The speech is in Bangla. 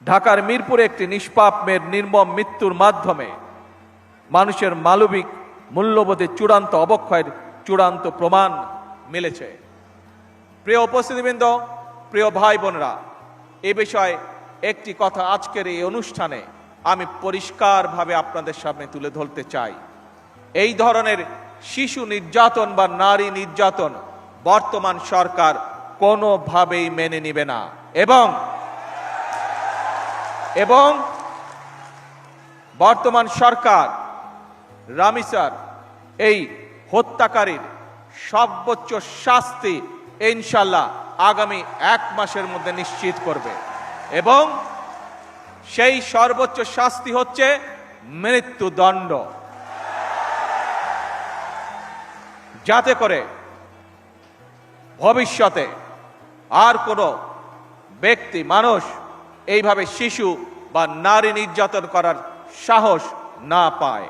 ঢাকার মিরপুরে একটি নিষ্পাপ মেয়ের নির্মম মৃত্যুর মাধ্যমে মানুষের মানবিক মূল্যবোধের চূড়ান্ত অবক্ষয়ের চূড়ান্ত প্রমাণ মিলেছে। প্রিয় উপস্থিতিবৃন্দ, প্রিয় ভাই বোনেরা, এ বিষয়ে একটি কথা আজকের এই অনুষ্ঠানে আমি পরিষ্কারভাবে আপনাদের সামনে তুলে ধরতে চাই। এই ধরনের শিশু নির্যাতন বা নারী নির্যাতন বর্তমান সরকার কোনোভাবেই মেনে নিবে না এবং বর্তমান সরকার রামিসার এই হত্যাকারীর সর্বোচ্চ শাস্তি ইনশাআল্লাহ আগামী 1 মাসের মধ্যে নিশ্চিত করবে এবং সেই সর্বোচ্চ শাস্তি হচ্ছে মৃত্যুদণ্ড, যাতে করে ভবিষ্যতে আর কোনো ব্যক্তি মানুষ এইভাবে শিশু বা নারী নির্যাতন করার সাহস না পায়।